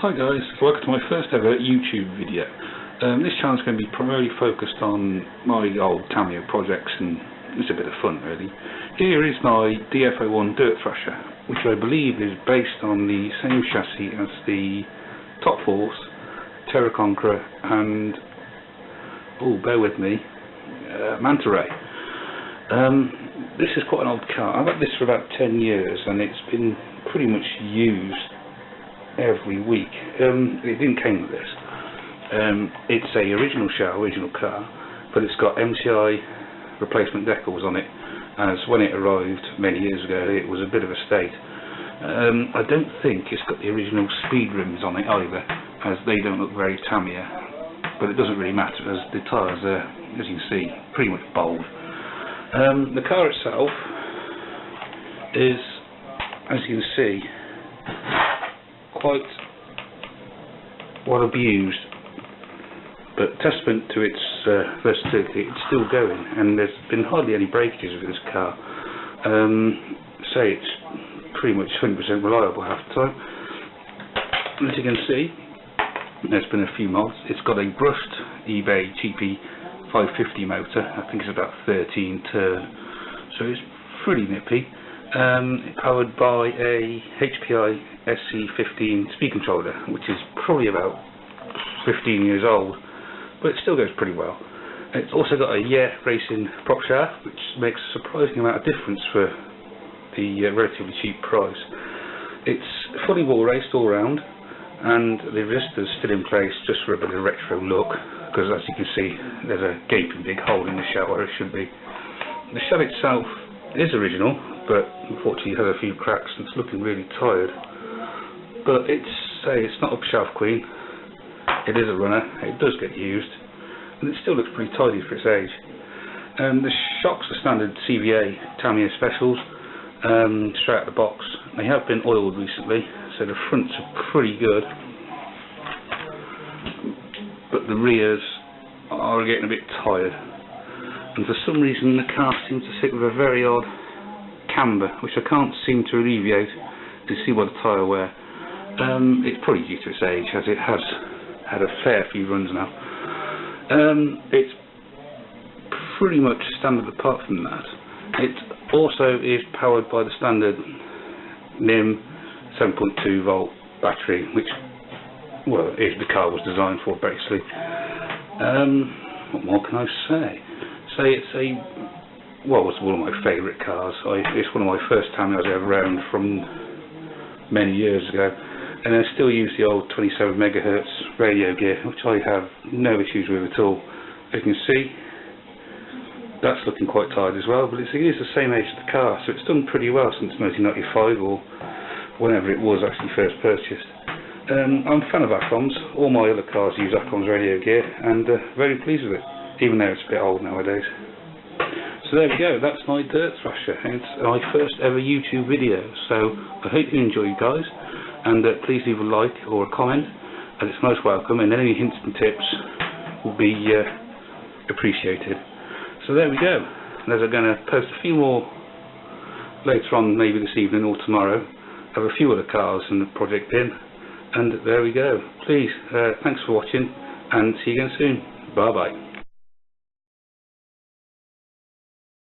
Hi guys, welcome to my first ever YouTube video. This channel is going to be primarily focused on my old Tamiya projects, and it's a bit of fun really. Here is my DF01 Dirt Thrasher, which I believe is based on the same chassis as the Top Force, Terra Conqueror and, oh bear with me, Manta Ray. This is quite an old car. I've had this for about 10 years and it's been pretty much used every week. It didn't come with this. It's a original car, but it's got MCI replacement decals on it, as when it arrived many years ago it was a bit of a state. I don't think it's got the original speed rims on it either, as they don't look very Tamiya, but it doesn't really matter as the tyres are, as you can see, pretty much bold. The car itself is, as you can see, quite well abused, but testament to its versatility, it's still going, and there's been hardly any breakages with this car. Say it's pretty much 100% reliable half the time. As you can see, there's been a few mods. It's got a brushed eBay GP 550 motor. I think it's about 13 turn, so it's pretty nippy. Powered by a HPI SC15 speed controller, which is probably about 15 years old, but it still goes pretty well. It's also got a Racing prop shaft, which makes a surprising amount of difference for the relatively cheap price. It's fully wall raced all round, and the resistor's still in place just for a bit of retro look, because as you can see there's a gaping big hole in the shell where it should be. The shell itself is original, but unfortunately it has a few cracks and it's looking really tired. But it's not a shelf queen. It is a runner. It does get used, and it still looks pretty tidy for its age. The shocks are standard CVA Tamiya specials, straight out of the box. They have been oiled recently, so the fronts are pretty good, but the rears are getting a bit tired. And for some reason the car seems to sit with a very odd camber, which I can't seem to alleviate to see by the tyre wear. It's probably due to its age, as it has had a fair few runs now. It's pretty much standard apart from that. It also is powered by the standard NIM 7.2 volt battery, which, well, is the car was designed for basically. What more can I say? It's one of my favourite cars. It's one of my first Tamiyas I ever owned from many years ago, and I still use the old 27 MHz radio gear, which I have no issues with at all. As you can see, that's looking quite tired as well, but it is the same age as the car, so it's done pretty well since 1995 or whenever it was actually first purchased. I'm a fan of Accoms. All my other cars use Accoms radio gear, and very pleased with it, even though it's a bit old nowadays. So there we go, that's my Dirt Thrasher. It's my first ever YouTube video, so I hope you enjoy, guys, and please leave a like or a comment, as it's most welcome, and any hints and tips will be appreciated. So there we go. As I'm going to post a few more later on, maybe this evening or tomorrow. I have a few other cars in the project in, and there we go. Please, thanks for watching, and see you again soon. Bye bye.